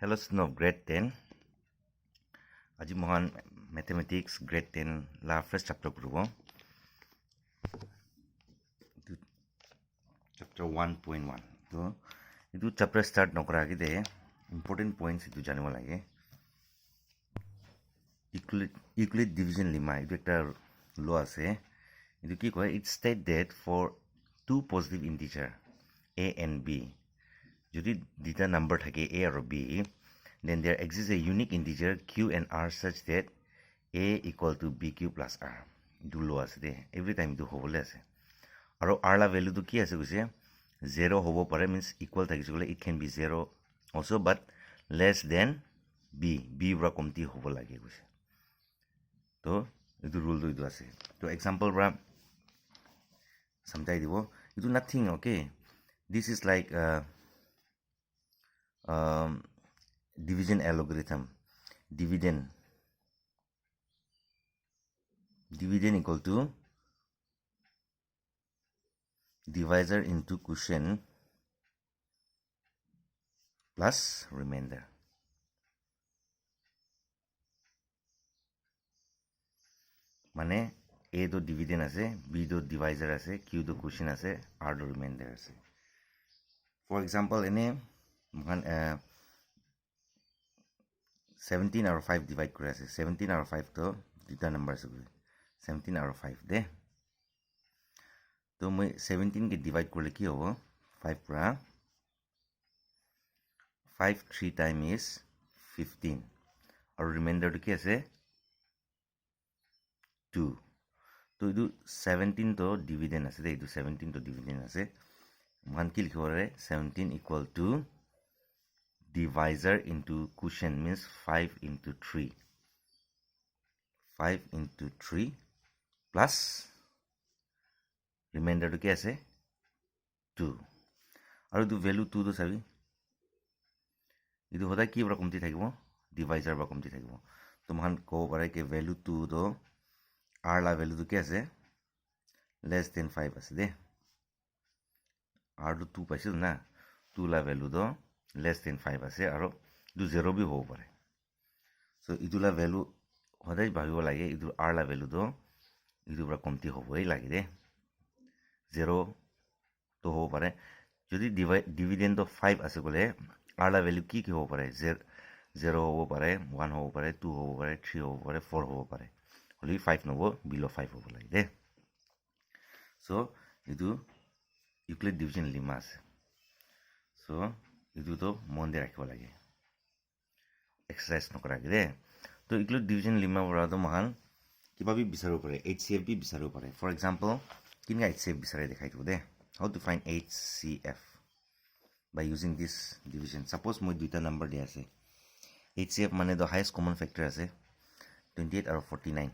Hello student of grade 10. Aji mohan mathematics grade 10 la first chapter kurubo. Chapter 1.1. To itu chapter start nokra agide important points itu janibo lage. Euclid division lemma itu ekta law ase. Itu ki koy it state that for two positive integer a and b যদি দুটা number থাকে a or b, then there exists a unique integer q and r such that a equal to bq plus r. Do law ase de every time do hobole ase. Aro r la value to ki ase guise 0 hobo pare means equal thakise gole it can be 0 also but less than b bra komti hobo lage guise. To itu rule do ase. To example bra samjai dibo. Itu nothing, okay. This is like division algorithm. Dividend equal to divisor into quotient plus remainder. Mane a to dividend ase, b to divisor ase, q to quotient ase, r to remainder ase. For example, ene 17 और 5 divide करे আছে 17 और 5 तो দুটা number আছে 17 और 5 दे तो मैं 17 के divide करले की होगा 5 পৰা 5 3 time is 15 और remainder तो की আছে 2 तो ಇದು 17 तो dividend আছে दे ಇದು 17 तो dividend আছে मान की लिखो रे 17 equal to divisor into quotient means 5 into 3 5 into 3 plus remainder to क्या है 2 और दो value 2 तो सभी इधर होता है कि बड़ा कमती था कि वो divisor बड़ा कमती था कि वो तो मान को बड़ा के value 2 तो r ला value तो क्या है less than 5 ऐसे दे r तो 2 पैसे ना 2 ला value तो less than 5 আছে আৰু দু 0 বি হ'ব পাৰে সো ইদুলা ভ্যালু হদাই ভাবিব লাগে ইদু r লা ভ্যালু তো ইদু পৰা কমতি হ'বই লাগে দে 0 তো হ'ব পাৰে যদি ডিভিডেন্ড অফ 5 আছে গলে r লা ভ্যালু কি কি হ'ব পাৰে 0 হ'ব পাৰে 1 হ'ব পাৰে 2 হ'ব পাৰে 3 হ'ব পাৰে 4 হ'ব পাৰে হলি 5 নব বিলো 5 হ'ব লাগে দে সো ইদু ইউক্লিড ডিভিজন লেমা আছে সো ಇದು তো মন দিয়ে ৰাখিব লাগে এক্সাৰসাইজ নকৰাকে দে তো ইউক্লিড ডিভিজন লেমা পৰাটো মহান কিবা বি বিচাৰিব পাৰে HCF বি বিচাৰিব পাৰে ফৰ এক্সাম্পল কিনকা HCF বিচাৰে দেখাই দিব দে how to find HCF by using this division suppose মই দুইটা নাম্বাৰ দিয়া আছে HCF মানে the highest common factor আছে 28 আৰু 49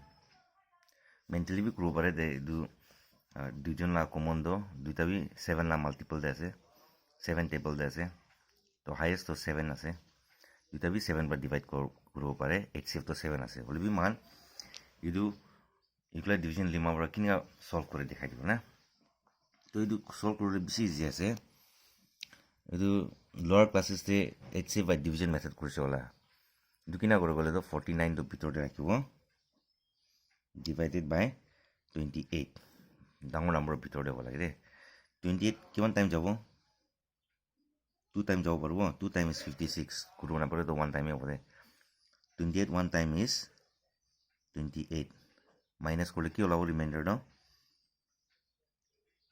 মেণ্টেলি বি কৰিব পাৰে দে দুজন লা কমন দ দুইটা বি 7 লা মাল্টিপল দে আছে 7 টেবল দে আছে तो हाईएस्ट तो 7 আছে দুটা বি 7 বাৰ ডিভাইড কৰিব পাৰে HCF তো 7 আছে হলি বি মান ইদু ইকুয়াল ডিভিজন লেমা পৰা কিনা সলভ কৰি দেখাই দিব না তো ইদু সলভ কৰিলে বেছি ইজি আছে ইদু লোৱাৰ ক্লাसेस তে HCF বাই ডিভিজন মেথড কৰিছে ওলা ইদু কিনা কৰিব গলে তো 49 তো ভিতৰতে ৰাখিব ডিভাইডেড বাই 28 ডাঙৰ নম্বৰৰ ভিতৰতে হ'ব লাগে দে 28 কিমান টাইম যাব 2 times যাব পারবো 2 times is 56 করব না পরে তো 1 time হবে 28 1 time is 28 মাইনাস করলে কি হলো রিমাইন্ডার দাও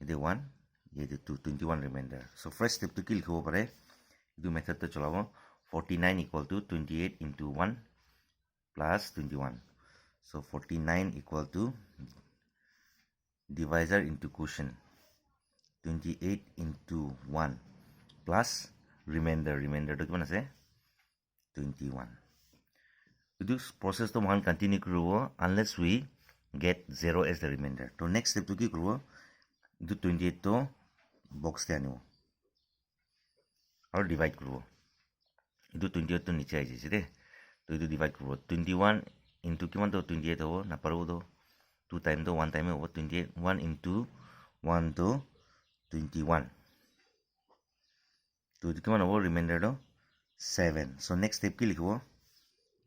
এতে 1 এতে 2 21 রিমাইন্ডার সো ফার্স্ট স্টেপ তো কি লিখব পারে এই মেথড তো চলাবো 49 equal to 28 into 1 plus 21 so 49 equal to divisor into quotient 28 into 1 plus remainder to কিমান আছে 21 this process to man continue কৰিব unless we get 0 as the remainder to next step to কি কৰিব ಇದು 28 to box তে আনিব আৰু divide কৰিব ಇದು 28 to নিচে আহিছে দে তো ಇದು divide কৰিব 21 into কিমান তো 28 হ'ব না পারব তো 2 time to 1 time হ'ব 28 1 into 1 to 21 तो किमान হ'ব ৰিমাইন্ডাৰ 7. So next step কি লিখিব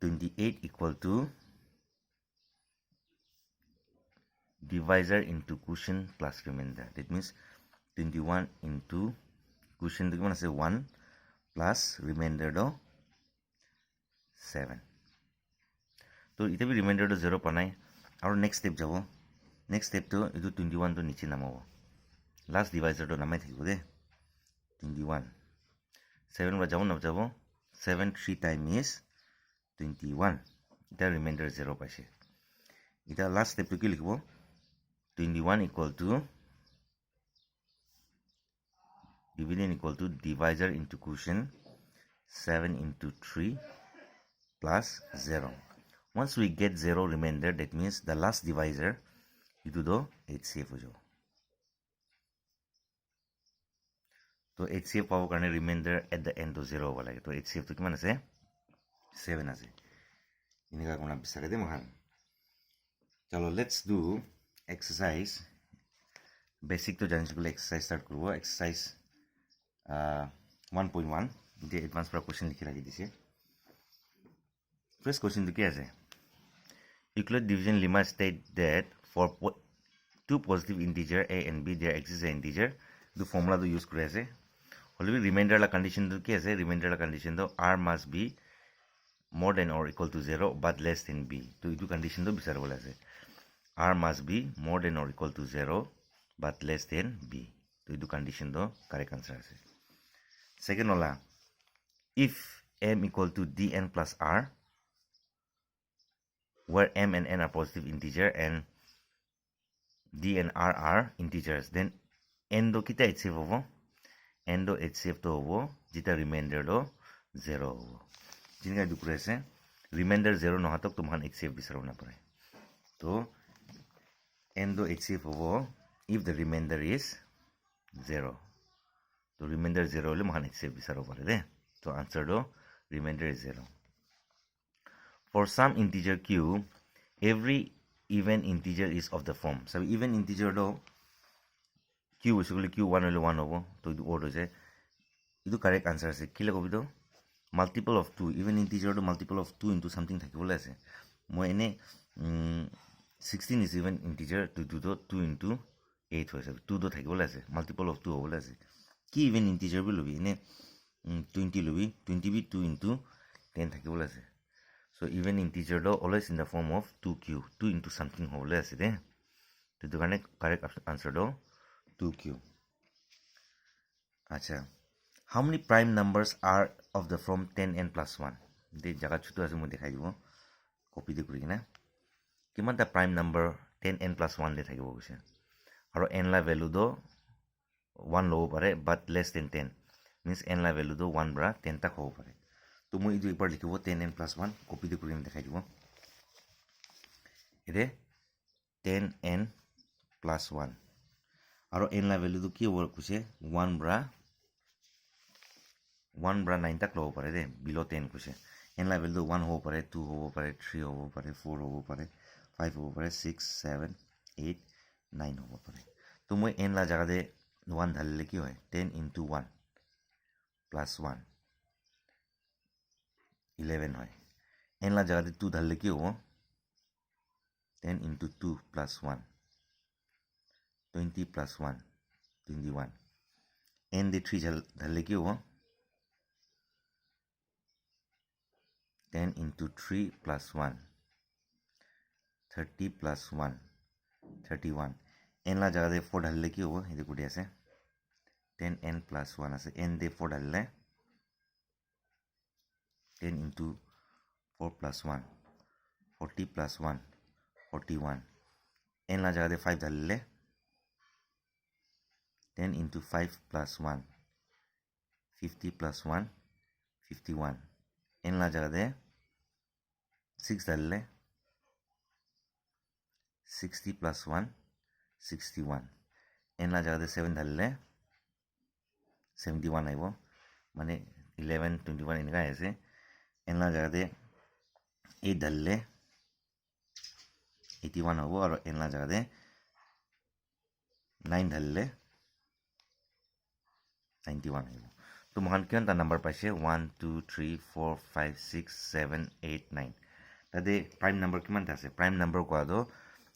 28 equal to divisor into quotient plus remainder. That means 21 into quotient কিমান আছে 1 plus remainder do 7. তো এতিয়া remainder do 0 পোৱা নাই আৰু next step যাব next step to এইটো 21 to নিচে নামাব last divisor do নামাই থাকিব দে 21 7 পৰা যাব নাযাব 7 3 time is 21 এটা remainder 0 পাইছে এটা last step to কি লিখিব 21 equal to dividend equal to divisor into quotient 7 into 3 plus 0. Once we get 0 remainder, that means the last divisor into the HCF ho jao. So HCF power karne remainder at the end to 0 hoba lage. So HCF to kiman ase 7 ase. Inika kona bisare de mohan. Chalo let's do exercise. Basic to janish gule exercise start korbo. Exercise 1.1 the advanced pra question likhi raki dise. First question to ki ase Euclid division lemma state that for two positive integer a and b there exists an integer the formula to use kore ase holbe remainder la condition to ki ase remainder la condition to r must be more than or equal to 0 but less than b to itu condition to bisar bola ase r must be more than or equal to 0 but less than b to itu condition to correct answer ase second ola if m equal to dn plus r where m and n are positive integer and d and r are integers then n do kita HCF hobo n do HCF to hobo jita remainder do 0 hobo jinga du kure ase remainder 0 no hatok tumhan HCF bisaro na pare to n do HCF hobo if the remainder is 0 to remainder 0 le mohan HCF bisaro pare de to answer do remainder is 0 For some integer q, every even integer is of the form. So even integer do q basically q1 only 1 hobo to the order say idu correct answer ase ki lagobi do multiple of 2 even integer do multiple of 2 into something thakibole ase moi ene 16 is even integer to do 2 into 8 hoise 2 do thakibole ase multiple of 2 hobole ase ki even integer bi lobi ene 20 lobi 20 bi 2 into 10 thakibole ase So even integer do always in the form of 2q 2 into something hole ase de to the correct answer do 2q acha how many prime numbers are of the form 10n plus 1 de jaga chutu ase mo dekhai dibo copy de kuri na kiman ta prime number 10n plus 1 de thakibo kuse aro n la value do 1 lobo pare but less than 10 means n la value do 1 bra 10 tak hobo pare তো মই ইটো একবার লিখিব 10n plus 1 copy দি কৰি দেখাই দিব এৰে 10n plus 1 আৰু n লা ভ্যালু তো কি হ'ব কৈছে 1 bra 9 tak লব পাৰে দে below 10 কৈছে n লা ভ্যালু 1 হ'ব পাৰে 2 হ'ব পাৰে 3 হ'ব পাৰে 4 হ'ব পাৰে 5 হ'ব পাৰে 6 7 8 9 হ'ব পাৰে তো মই n লা জাগাতে 1 ঢালিলে কি হয় 10 into 1 plus 1 11 হয় n la jagate 2 dhalle ki hobo 10 into 2 plus 1 20 plus 1 21 n de 3 dhalle ki hobo 10 into 3 plus 1 30 plus 1 31 n la jagate 4 dhalle ki hobo edu kodi ase 10n plus 1 ase n de 4 dhalle 10 into 4 plus 1 40 plus 1 41 n la jagah de 5 dhalle 10 into 5 plus 1 50 plus 1 51 n la jagah de 6 dhalle 60 plus 1 61 n la jagah de 7 dhalle 71 aibo mane 11 21 enka ase n la jagah de 8 dhalle 81 hobo aru n la jagah de 9 dhalle 91 aibo তো মহান কিমানটা number পাইছে 1 2 3 4 5 6 7 8 9 তাতে prime number কিমানটা আছে prime number কোৱাটো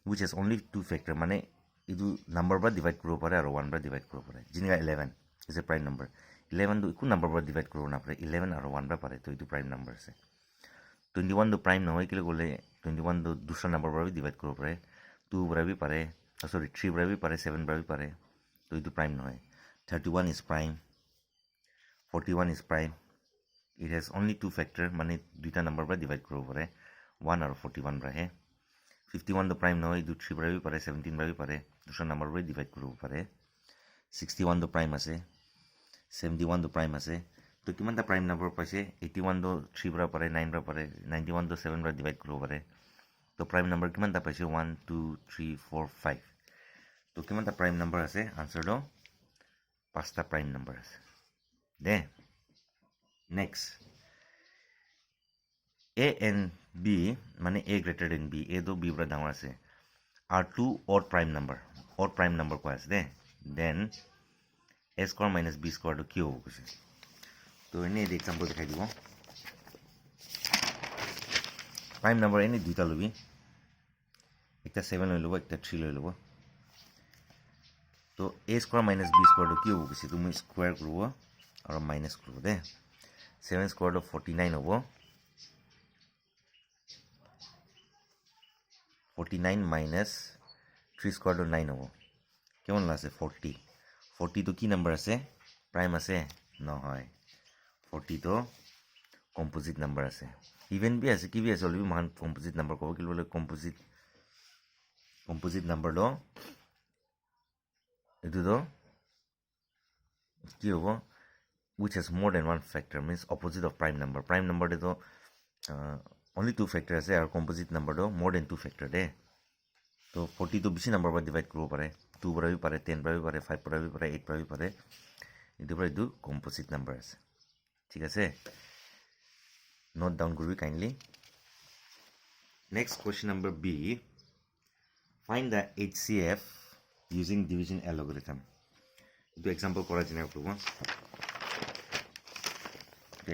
which has only two factor মানে ইটো নাম্বাৰ পৰা ডিভাইড কৰিব পাৰে আৰু 1 পৰা ডিভাইড কৰিব পাৰে যেনেকা 11 is a prime number 11 টো একো নাম্বাৰ পৰা ডিভাইড কৰিব নাপাৰে 11 আৰু 1 পৰা পাৰে তো ইটো প্ৰাইম নাম্বাৰ আছে 21 টো প্ৰাইম নহয় কিলে গ'লে 21 টো দুসৰা নাম্বাৰ পৰা ডিভাইড কৰিব পাৰে 2 পৰা भी পাৰে সৰি 3 পৰা भी পাৰে 7 পৰা भी পাৰে তো ইটো প্ৰাইম নহয় 31 is prime 41 is prime it has only two factor মানে দুইটা নাম্বাৰ পৰা ডিভাইড কৰিব পাৰে 1 আৰু 41 পৰা হে 51 টো প্ৰাইম নহয় ইটো 3 পৰা भी পাৰে 17 পৰা भी পাৰে দুসৰা নাম্বাৰ পৰা ডিভাইড কৰিব পাৰে 61 টো প্ৰাইম আছে 71 টো প্ৰাইম আছে তো কিমানটা প্ৰাইম নাম্বাৰ পাইছে 81 টো 3 পৰা পাৰে 9 পৰা পাৰে 91 টো 7 পৰা ডিভাইড কৰিব পাৰে তো প্ৰাইম নাম্বাৰ কিমানটা পাইছে 1 2 3 4 5 তো কিমানটা প্ৰাইম নাম্বাৰ আছে আনসাৰটো পাঁচটা প্ৰাইম নাম্বাৰ আছে দে নেক্সট A and B মানে A greater than B A তো B পৰা ডাঙৰ আছে are two odd prime number কোৱা আছে দে then A square minus B square টো কি হ'ব কৈছে তো এনেই এই এক্সাম্পল দেখাই দিব প্ৰাইম নাম্বাৰ এনেই দুটা ল'বি একটা 7 লৈ ল'ব একটা 3 লৈ ল'ব তো A square minus B square টো কি হ'ব কৈছে তুমি স্কোয়াৰ কৰিব আৰু মাইনাস কৰিব দে 7 square টো 49 হ'ব 49 minus 3 square টো 9 হ'ব কেমন আছে 40 40 টো কি নাম্বাৰ আছে প্ৰাইম আছে নহয় 40 টো কম্পোজিট নাম্বাৰ আছে ইভেন বি আছে কি বি আছে অলবি মান কম্পোজিট নাম্বাৰ ক'ব কি বলে কম্পোজিট নাম্বাৰ লো এটো তো কি হ'ব which has more than one factor means opposite of prime number to only two factor আছে আৰু composite number to more than two factor দে তো 40 তো বেছি নাম্বাৰ পৰা ডিভাইড কৰিব পাৰে 2 পৰা भी পাৰে 10 পৰা भी পাৰে 5 পৰা भी পাৰে 8 পৰা भी পাৰে ইটো পৰা ইটো composite number আছে ঠিক আছে নোট ডাউন কৰিবি kindly next question number B find the HCF using division algorithm itu example কৰা যেনে কৰিব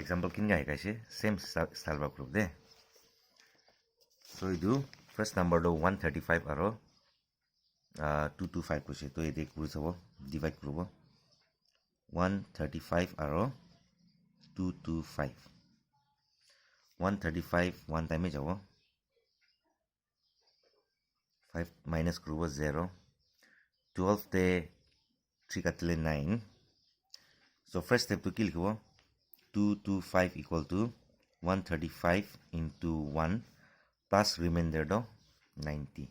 example kin gai kaise same style ba group de so idu first number do 135 aro 225 koise to ede kuri sabo divide krubo 135 aro 225 135 one time e jabo 5 minus krubo 0 12 te 3 katle 9 so first step to kill krubo 225 equal to 135 into 1 plus remainder do 90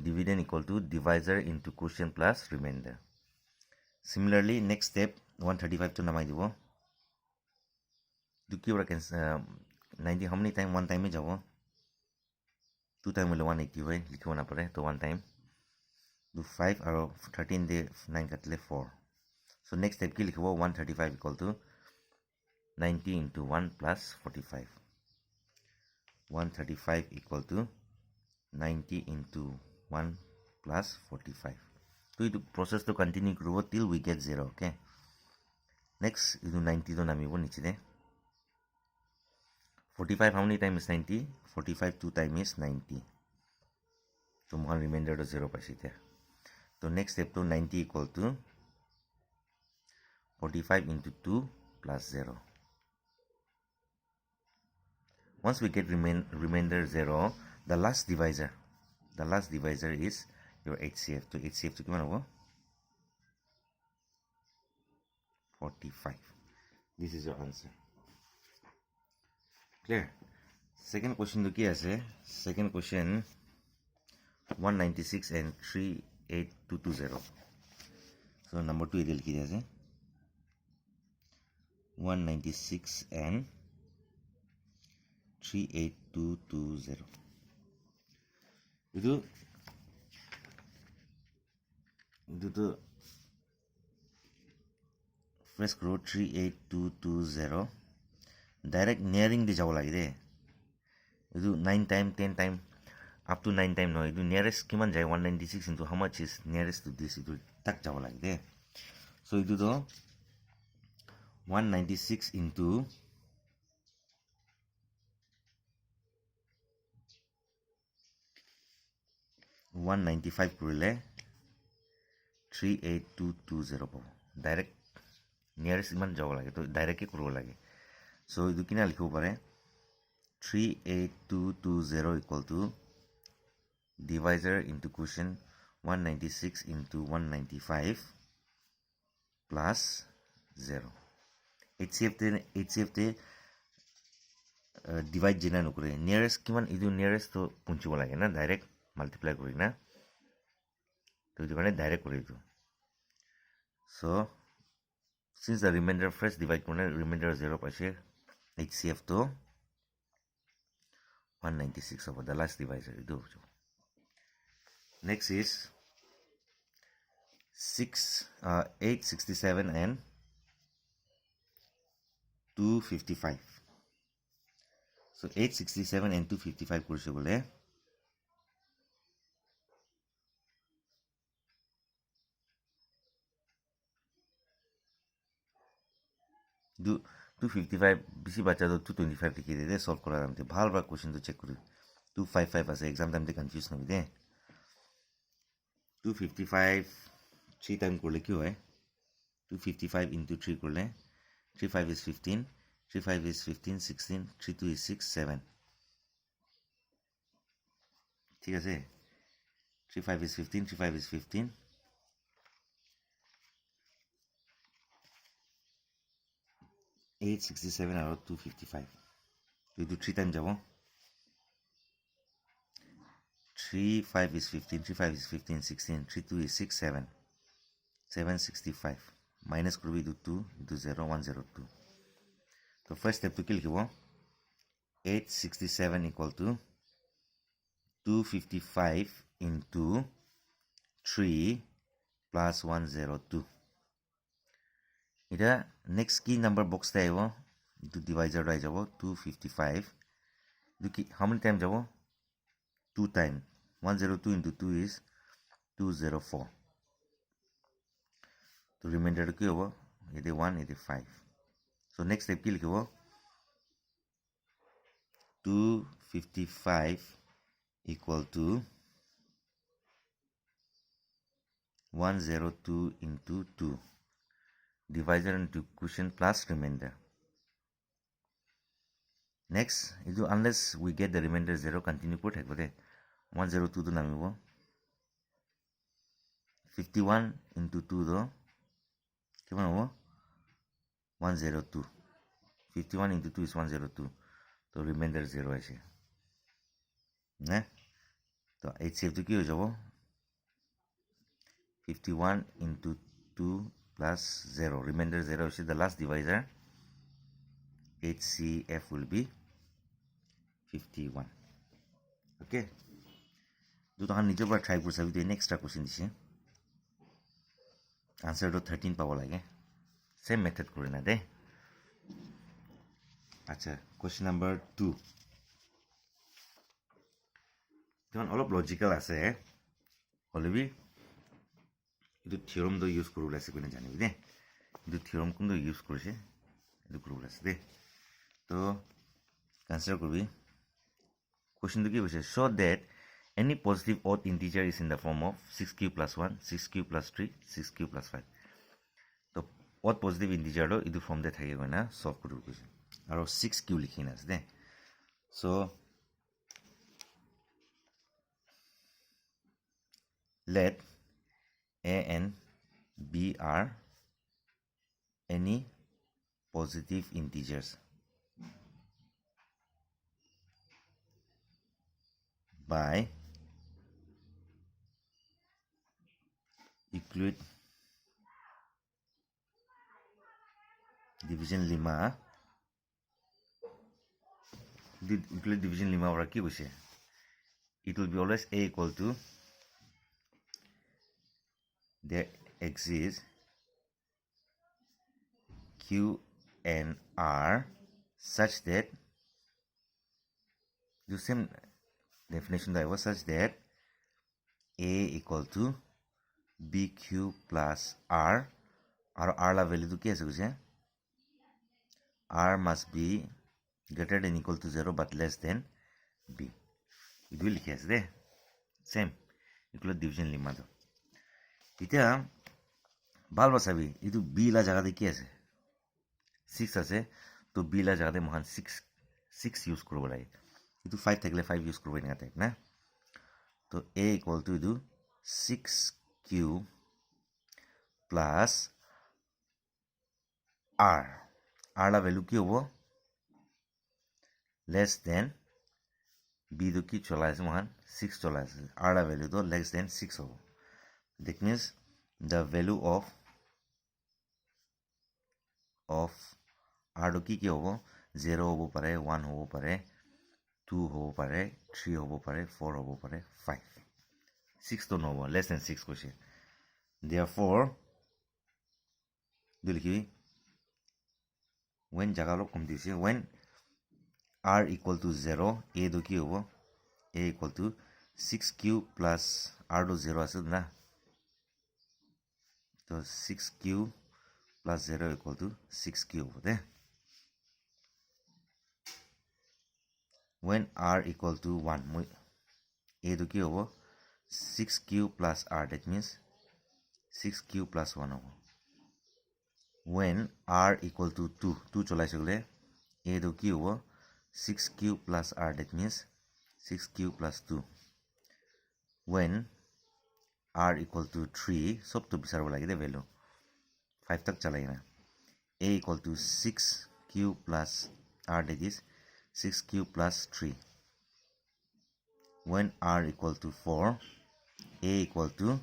dividend equal to divisor into quotient plus remainder similarly next step 135 to namai dibo do ki ora can 90 how many time one time e jabo two time hole 180 hoy likhibo na pare to one time do 5 aro 13 de 9 katle 4 so next step ki likhibo 135 equal to 90 into 1 plus 45 135 equal to 90 into 1 plus 45 so it process to continue grow till we get 0 okay next idu 90 to namibo niche de 45 how many times is 90 45 2 times is 90 so one remainder to 0 paise there so next step to 90 equal to 45 into 2 plus 0 once we get remainder 0 the last divisor is your HCF to HCF to kiman hobo 45 this is your answer clear second question to ki ase second question 196 and 38220 so number 2 idel ki ase 196 and 38220 idu to first row 38220 direct nearing di jabo lagi de idu 9 time 10 time up to 9 time no idu nearest kiman jai 196 into how much is nearest to this idu tak jabo lagi de so itu to 196 into 195 কৰিলে 38220 পাব direct nearest ইমান যাব লাগে তো directly কৰিব লাগে so এইটো কিনা লিখিব পাৰে 38220 equal to divisor into quotient 196 into 195 plus 0 HCF te divide jena nukure nearest kiman idu nearest to punchibo lage na direct multiply kori na to idu kane direct kori idu so since the remainder first divide korna remainder 0 paise HCF to 196 of the last divisor idu next is 867 and 255 so 867 and 255 kurse bole 255 bisi bacha to 225 likhi de solve kora ramte bhal ba question to check kori 255 ase exam time te confuse nahi de 255 3 time korle ki hoy 255 into 3 korle 35 is 15 35 is 15 16 32 is 6 7 ঠিক আছে 35 is 15 35 is 15 867 আৰু 255 এইটো 3 time যাব 35 is 15 35 is 15 16 32 is 6 7 765 minus করবি ইটো 2 ইটো 0 102 তো first step তো কি লিখিব 867 equal to 255 into 3 plus 102 এটা next key number box তে আইব ইটো divisor আই যাব 255 দুকি how many time যাব 2 time 102 into 2 is 204 তো remainder কি হবো এতে 1 এতে 5 so next step কি লিখিব 255 equal to 102 into 2 divisor into quotient plus remainder next unless we get the remainder 0 continue put 102 to namibo 51 into 2 do কিমান হ'ব 102 51 into 2 is 102 তো remainder 0 আছে না তো HCF তো কি হৈ যাব 51 into 2 plus 0 remainder 0 is the last divisor HCF will be 51 okay দুটো হান নিজের পর ট্রাই করে চাবি তো নেক্সট্রা কোশ্চেন দিছে answer to 13 পাব লাগে same method করে না দে আচ্ছা question number 2 যেমন অলপ লজিক্যাল আছে হলেবি এইটো থিওরাম তো ইউজ করব আছে কোনে জানিবি দে এইটো থিওরাম কোন তো ইউজ কৰিছে এইটো করব আছে দে তো কনসিডার করবি কোশ্চেন তো কি কৈছে show that any positive odd integer is in the form of 6q plus 1 6q plus 3 6q plus 5 তো odd positive integer ro idu form de thake goina solve koribo koise aro 6q likhina ase de so let a and b are any positive integers by Euclid division lemma Euclid division lemma ora ki hoise it will be always a equal to there exists q and r such that the same definition that was such that a equal to bq plus r আৰু r লা ভ্যালুটো কি আছে কৈছে r must be greater than equal to 0 but less than b ইটো লিখি আছে দে same equal division লিমাটো এতিয়া ভাল বাছাবি ইটো b লা জায়গাতে কি আছে 6 আছে তো b লা জায়গাতে মহান 6 ইউজ কৰিব লাগে ইটো 5 থাকিলে 5 ইউজ কৰিব এনেকা টাইপ না তো a equal to ইটো 6q plus r লা ভ্যালু কি হ'ব লেস দেন b তো কি চলাই আছে মহান 6 চলাই আছে r লা ভ্যালু তো লেস দেন 6 হ'ব that means the value of r তো কি হ'ব 0 হ'ব পাৰে 1 হ'ব পাৰে 2 হ'ব পাৰে 3 হ'ব পাৰে 4 হ'ব পাৰে 5 6 তো নহ'ব less than 6 কৈছে therefore লিখিবি when জাগা অলপ কম দিছে when r equal to 0 a তো কি হ'ব a equal to 6q plus r তো 0 আছে না তো 6q plus 0 equal to 6q হ'ব দে when r equal to 1 মই a তো কি হ'ব 6q plus r that means 6q plus 1 হ'ব when r equal to 2 চলাইছে গ'লে a তো কি হ'ব 6q plus r that means 6q plus 2 when r equal to 3 সব তো বিচাৰিব লাগে দে ভ্যালু 5 तक चलाई ना a equal to 6q plus r that is 6q plus 3 when r equal to 4 a equal to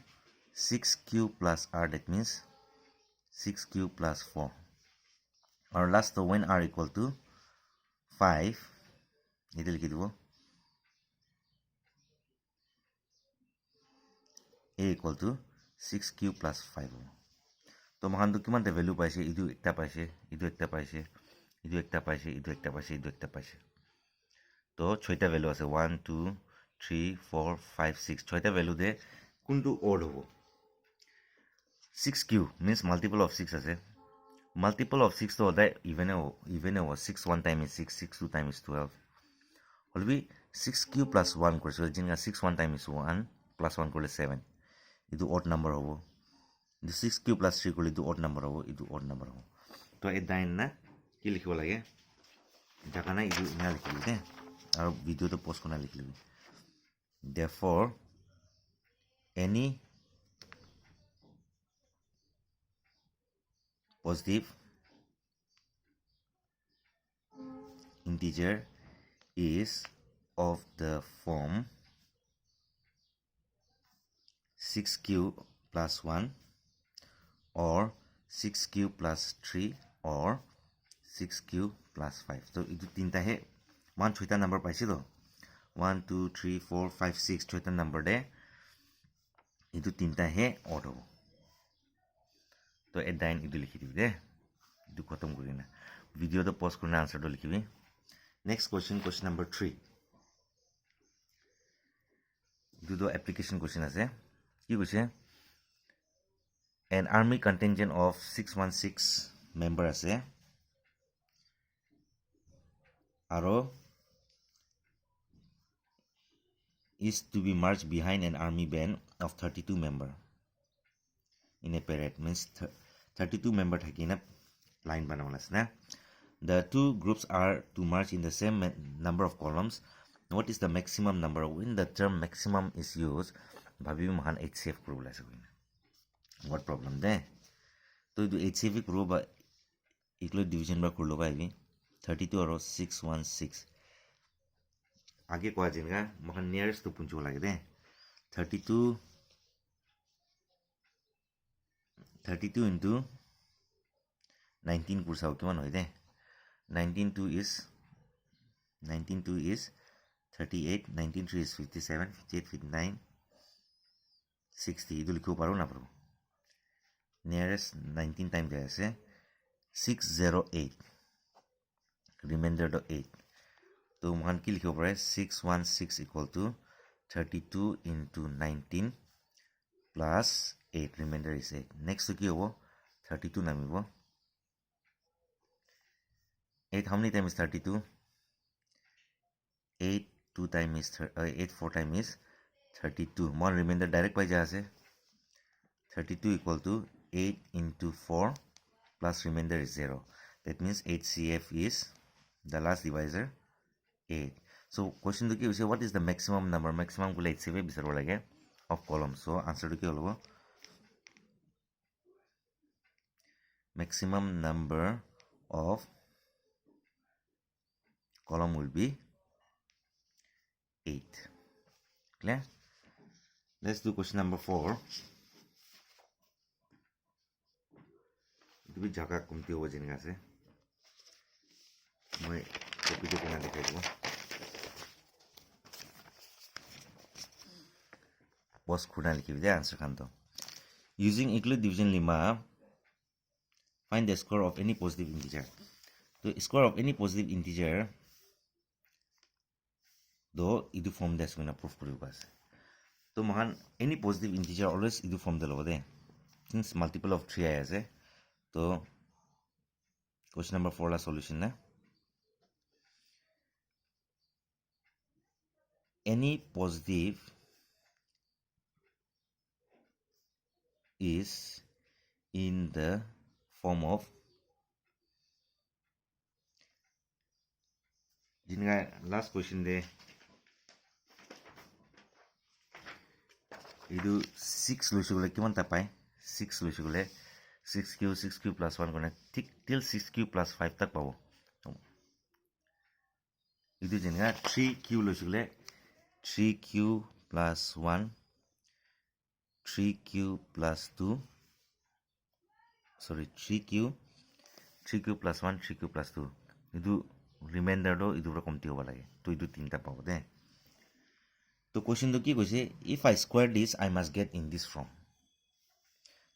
6q plus r that means 6q plus 4 और last तो when r equal to 5 इधर लिखी दो a equal to 6q plus 5 তো মহান তো কিমান তে ভ্যালু পাইছে ইদু একটা পাইছে ইদু একটা পাইছে ইদু একটা পাইছে ইদু একটা পাইছে ইদু একটা পাইছে তো ছয়টা ভ্যালু আছে 1 2 3 4 5 6 ছয়টা ভ্যালু দে কোনটো অড হ'ব 6q means multiple of 6 আছে multiple of 6 তো সদায় even হ'ব 6 1 time is 6 6 2 time is 12 হলবি 6q plus 1 কৰিছো যেনেকা 6 1 time is 1 plus 1 কৰিলে 7 ইটো অড নাম্বাৰ হ'ব The 6q plus 3 করলে ಇದು odd number হবো ಇದು odd number হবো তো এই দাইন না কি লিখিব লাগে জাগা না ইটো ইনা লিখিবি দে আৰু ভিডিওটো পোষ্ট কৰি লিখিবি therefore any positive integer is of the form 6q plus 1 or 6q plus 3 or 6q plus 5 तो इधर तीन ता है वन छोटा नंबर पाइसे तो 1 2 3 4 5 6 छोटा नंबर दे इधर तीन ता है ऑड हो तो ए दाइन इधर लिखी दी दे इधर खत्म करी ना वीडियो तो पोस्ट करना आंसर तो लिखी भी नेक्स्ट क्वेश्चन नंबर 3 इधर तो एप्लीकेशन क्वेश्चन আছে কি কৈছে an army contingent of 616 member আছে আৰু is to be marched behind an army band of 32 member in a parade means 32 member থাকি না line বানাবল আছে না the two groups are to march in the same number of columns what is the maximum number when the term maximum is used ভাবিবি মহান HCF কৰিব আছে কইনা what problem দে তো ইটো HCF কৰিব বা ইকুয়াল ডিভিজন বা কৰি লবা আইবি 32 আৰু 616 आगे कोआ जेनगा मखन नियरेस्ट तो पुंचो लागे दे 32 into 19 kursa किमान होय दे 19 2 is 38 19 3 is 57 58 59 60 इदु लिखो पारो ना पारो नियरेस्ट 19 टाइम जाय আছে 608 रिमाइंडर द 8 तो मान की लिखो पड़े 616 equal to 32 into 19 plus 8 remainder is 8 next तो की होगा 32 নামিব 8 how many times is 32 8 2 time is 8 4 time is 32 মই remainder direct পাই যা আছে 32 equal to 8 into 4 plus remainder is 0 that means 8CF is the last divisor 8 so question to ki hoise what is the maximum number maximum kule 8CF bisarbo lage of column so answer to ki holobo maximum number of column will be 8 clear let's do question number 4 itu jaga kumti hobo jeni ase moi copy to kena dekhai dibo boss khuna likhi de answer khan to using Euclid division lemma find the square of any positive integer so square of any positive integer do idu form das gonna proof koribo ase to mohan any positive integer always idu form de lobo de since multiple of 3 ase to question number 4 la solution na any positive is in the form of jinga last question de idu 6 loishugole kiman ta pai 6 loishugole 6 cube plus 1 gonna tik till 6 cube plus 5 tak pabo idu jinga 3 cube loishugole 3 cube plus 1 3 cube plus 2 sorry 3 cube plus 1 3 cube plus 2 idu remainder do idu ra komti hoba lage to idu tinta pabo de to question to ki koise if I square this I must get in this form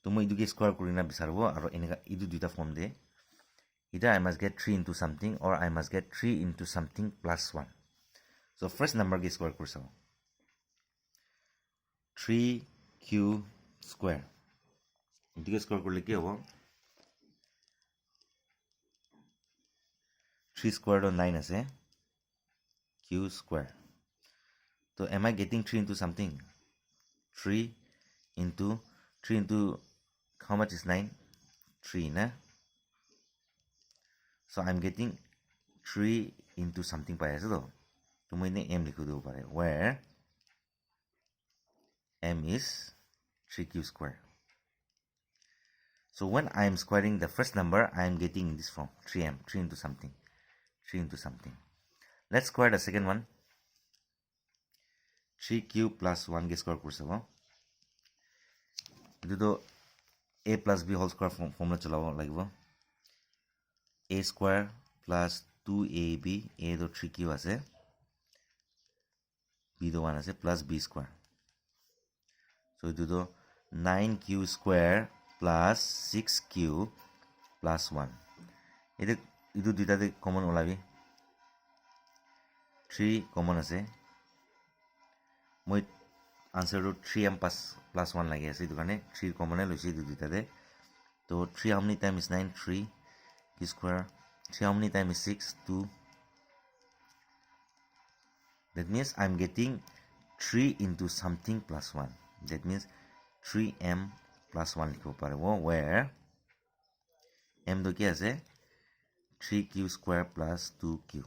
to moi idu ke square kurina bisarbo aro eneka idu duita form de either I must get 3 into something or I must get 3 into something plus 1 so first number ke square kursa 3q square idu ke square kurle ki hobo 3 square do 9 ase q square so am I getting 3 into something 3 into how much is 9 3 na so I'm getting 3 into something pai ase to to moi ne m likhu do pare where m is 3q square so when I am squaring the first number I am getting in this form 3m 3 into something let's square the second one 3q plus 1 ke square kursabo idu to a plus b whole square formula chalabo lagibo a square plus 2ab a do 3q ase b do 1 ase plus b square so idu to 9q square plus 6q plus 1 idu duita de common olabi 3 common ase moi answer to 3m plus 1 lagi ase idu kane 3 common e loisi idu duita de to 3 how many times is 9 3 q square 3 how many times is 6 2 that means I'm getting 3 into something plus 1 that means 3m plus 1 likho paribo where m do ki ase 3q square plus 2q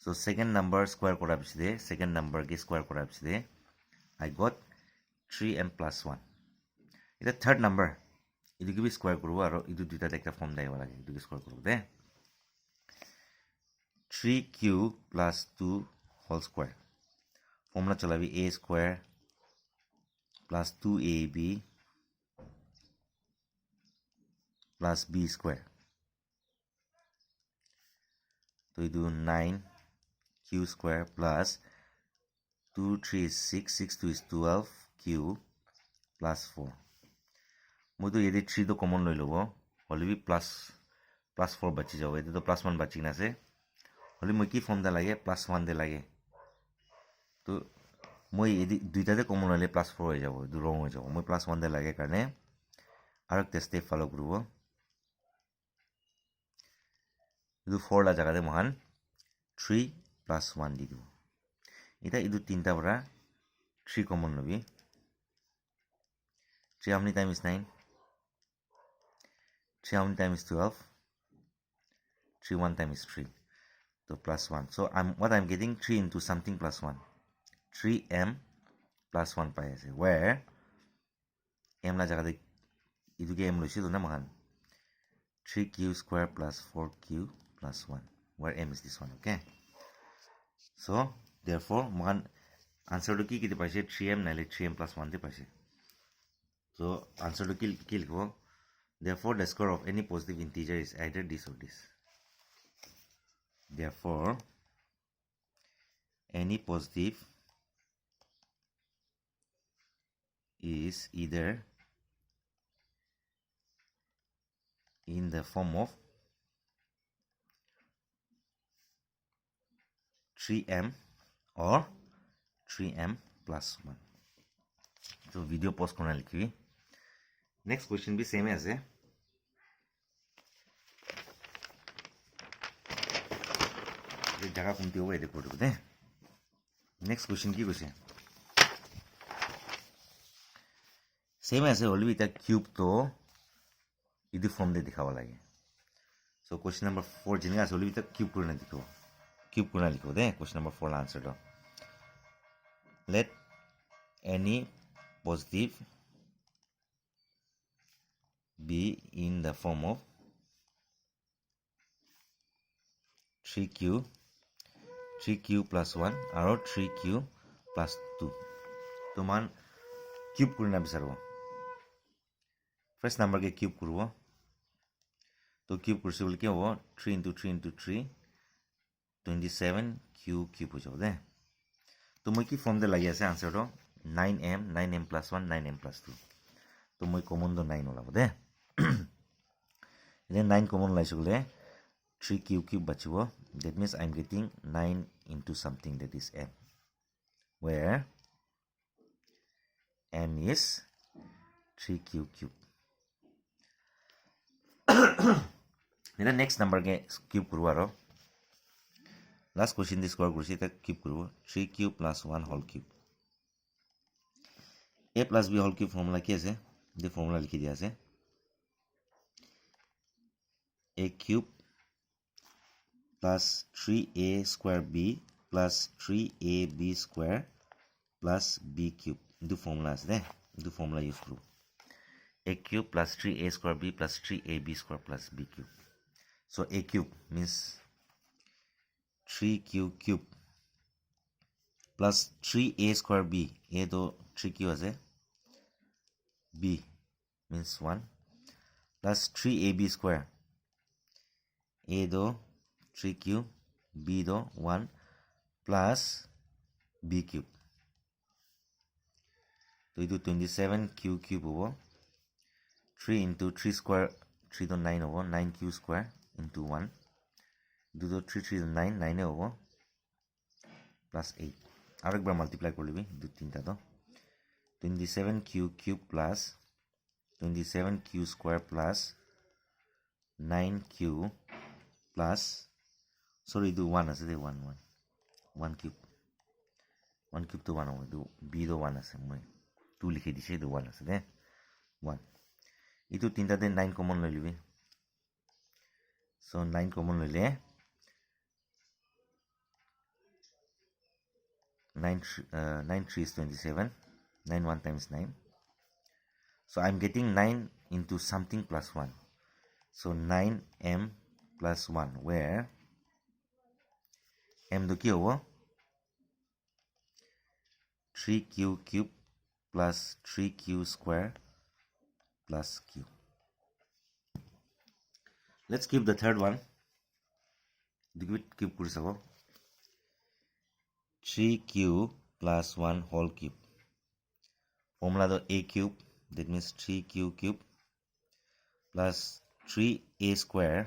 so second number square kora biside second number ke square kora biside I got 3m plus 1 ita third number idu ke bi square korubo aro idu duita ekta form daiba lage idu ke square korubo de 3q plus 2 whole square formula chalabi a square plus 2ab plus b square so idu 9q square plus 2 3 is 6 6 2 is 12 q plus 4 moi to yedi 3 to common loi lobo holi bi plus 4 bachi jabo edu to plus 1 bachi na ase holi moi ki form da lage plus 1 de lage to moi yedi duita de common hole plus 4 ho jabo edu wrong ho jabo moi plus 1 de lage karne আৰু একটা step follow কৰিব ইদু 4 লা জাগাতে মহান 3 plus 1 দি দিব এটা ইদু তিনটা পৰা 3 common লবি 3 how many times 9 3 how many times 12 3 1 times 3 so plus 1 so I'm getting 3 into something plus 1 3m plus 1 pai ase where m la jagate idu ke m loisi na mahan 3q square plus 4q plus 1 where m is this one okay so therefore mahan answer to ki kiti paise 3m naile 3m plus 1 de paise so answer to ki likho therefore the square of any positive integer is either this or this therefore any positive is either in the form of 3m or 3m plus 1 so video pause korna likhi next question bhi same ase je jaga kumti hobo ede koru de next question ki koise same ase holi bhi ta cube to idu form de dikhaba lage so question number 4 jine ase holi bhi ta cube korna dikho cube korna likho de question number 4 la answer do let any positive be in the form of 3q plus 1 or 3q plus 2 to man cube korna bisarbo first number ke cube korbo to cube korse bole ki hobo 3 into 3 into 3 27 cube ho jabo de to moi ki form de lagi ase answer do 9m plus 1 9m plus 2 to moi common do 9 olabo de then 9 common laise bole 3 cube bachibo that means I'm getting 9 into something that is m where m is 3 cube then the next number ke cube korbo aro last question this square kursi ta cube korbo 3q plus 1 whole cube a plus b whole cube formula ki ase the formula likhi dia ase a cube plus 3a square b plus 3ab square plus b cube the formula ase de the formula use kuru a cube plus 3a square b plus 3ab square plus b cube so a cube means 3q cube plus 3a square b a do 3q ase b means 1 plus 3ab square a do 3q b do 1 plus b cube to idu 27q cube hobo 3 into 3 square 3 to 9 hobo 9q square into 1 2 to 3 3 to 9 9 hobo plus 8 aru ekbar multiply koribi du tinta to 27q cube plus 27q square plus 9q plus sorry do 1 ase de 1 cube to 1 hobo do b do 1 ase moi 2 likhi dise do 1 ase de 1 itu tinta de 9 common loi libi so 9 common loile 9 3 is 27 9 1 times 9 so I'm getting 9 into something plus 1 so 9m plus 1 where m do ki hobo 3q cube plus 3q square plus q let's keep the third one cube kori sabo 3q plus 1 whole cube formula do a cube that means 3q cube plus 3a square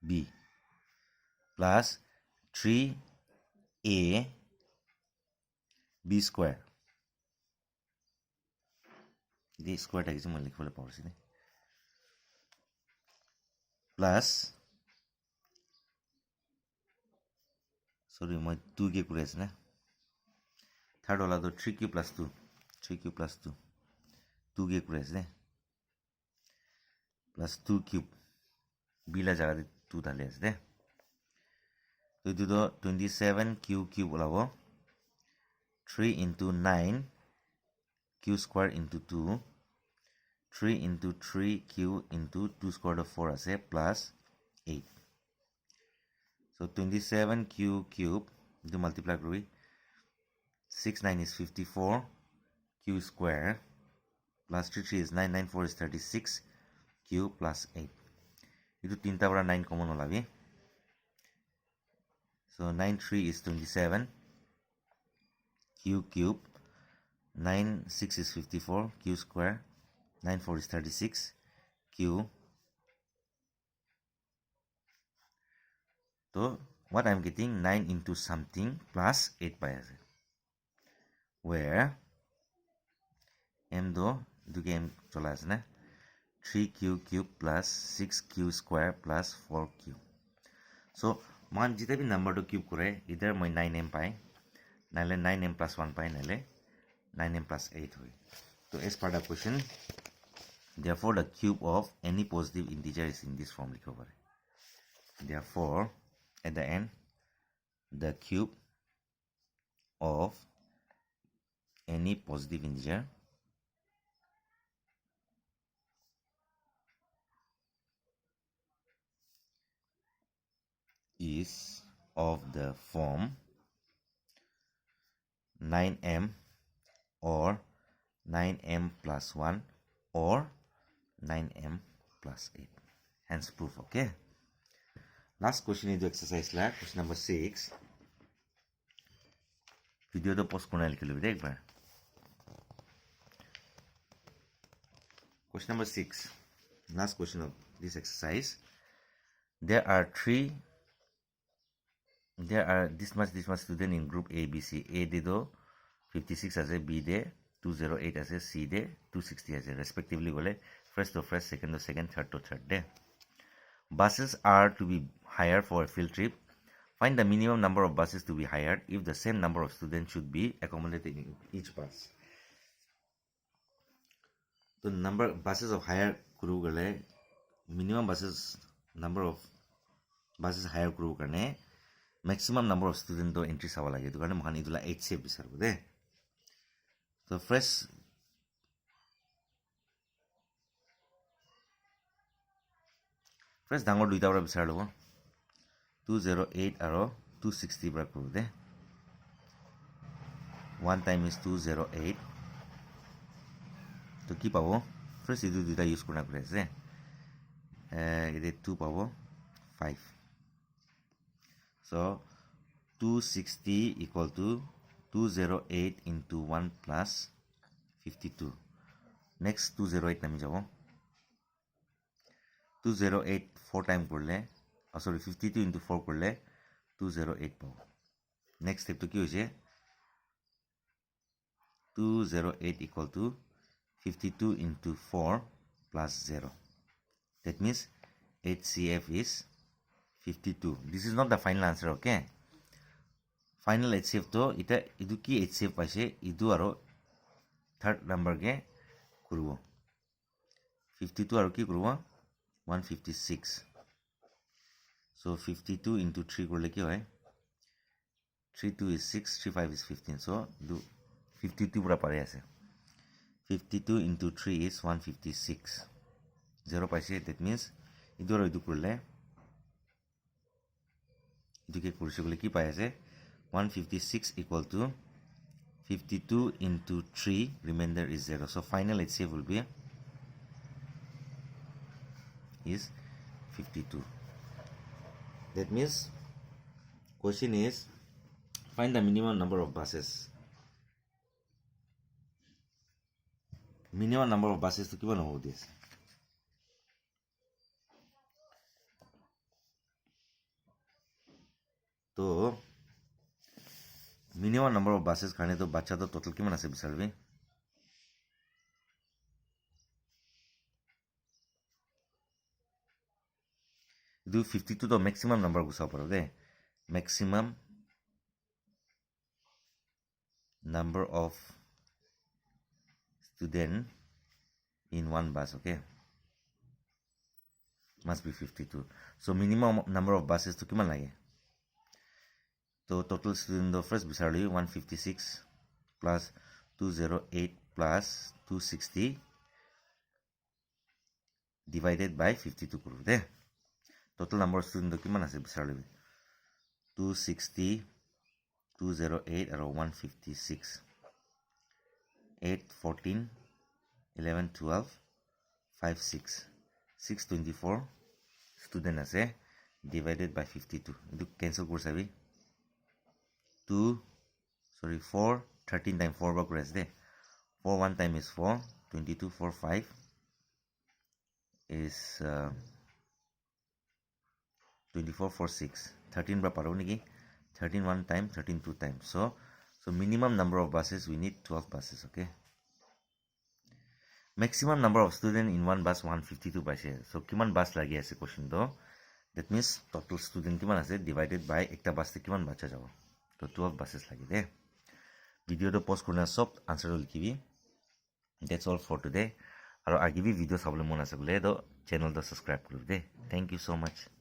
b plus 3a b square ఇది square থাকিছে মই লিখিবলৈ পাহৰিছোঁ plus সৰি মই 2 কে কৰি আছে না third হলা তো 3 কিউব প্লাছ 2 3 কিউব প্লাছ 2 2 কে কৰি আছে প্লাছ 2 কিউব বিলা জায়গাতে 2 ঢালি আছে তো এইটো তো 27 কিউব ওলাব 3 into 9 q square into 2 3 into 3q into 2 square of 4 আছে plus 8 so 27q cube to multiply kori 6 9 is 54 q square plus 3 3 is 9 9 4 is 36 q plus 8 itu tinta bara 9 common olabi so 9 3 is 27 q cube 9 6 is 54 q square 9 4 is 36 q so what I'm getting 9 into something plus 8 by as where m do game chola ase na 3q cube plus 6q square plus 4q so man jita bhi number to cube kore either moi 9m pai nale 9m plus 1 pai nale 9m plus 8 hoy so as per the question therefore the cube of any positive integer is in this form likho pare therefore at the end the cube of any positive integer is of the form 9m or 9m plus 1 or 9m plus 8 hence proof okay last question is exercise la question number 6 video to post korna likhi lobi ek bar question number 6 last question of this exercise there are this much student in group A B C A de do 56 as a B de 208 as a C de 260 as a respectively bole first to first second to second third to third de buses are to be hired for a field trip find the minimum number of buses to be hired if the same number of students should be accommodated in each bus the number buses of hire kuru gale minimum buses number of buses hire kuru karne maximum number of student to entry saba lage etu karne mohan idula 8 shape bisarbo de so first dangor duita bara bisar lobo 208 aro 260 bara kuru de one time is 208 to ki pabo first idu duita use korna kore ase ide 2 pabo 5 so 260 equal to 208 into 1 plus 52 next 208 nami jabo 208 4 time korle sorry 52 into 4 korle 208 pabo next step to ki hoise 208 equal to 52 into 4 plus 0 that means HCF is 52 this is not the final answer okay final HCF to ita idu ki HCF paise idu aro third number ge kurubo 52 aro ki kurubo 156 so 52 into 3 korle ki hoy 3 2 is 6 3 5 is 15 so do 52 pura pare ase 52 into 3 is 156 0 paise that means idu aro idu korle idu ke kurse gole ki pai ase 156 equal to 52 into 3 remainder is 0 so final HCF will be is 52 that means question is find the minimum number of buses to kiban hobo this to minimum number of buses karne to bacha to total kiman ase bisarbi এইটো 52 তো maximum number গুচাব পাৰোঁ দে maximum number of student in one bus, okay, must be 52. So minimum number of buses to kiman lage? So total student of first bisarli 156 plus 208 plus 260 divided by 52 kuru de. Total number of student kiman ase bisarli 260 208 and 156 8 14 11 12 5 6 624 student ase divided by 52 idu cancel kor sabi 4 13 time 4 ba kore ase 4 1 time is 4 22 4 5 is 24 4 6 13 ba paro niki 13 1 time 13 2 time so minimum number of buses we need 12 buses, okay. Maximum number of student in one bus 152 paise so kiman bus lagi ase question to that means total student kiman ase divided by ekta bus te kiman bacha jabo to 12 buses lagi de video to post korna sob answer likhibi. That's all for today aro agi bi video sabole mon ase bole to channel to subscribe kori de. Thank you so much.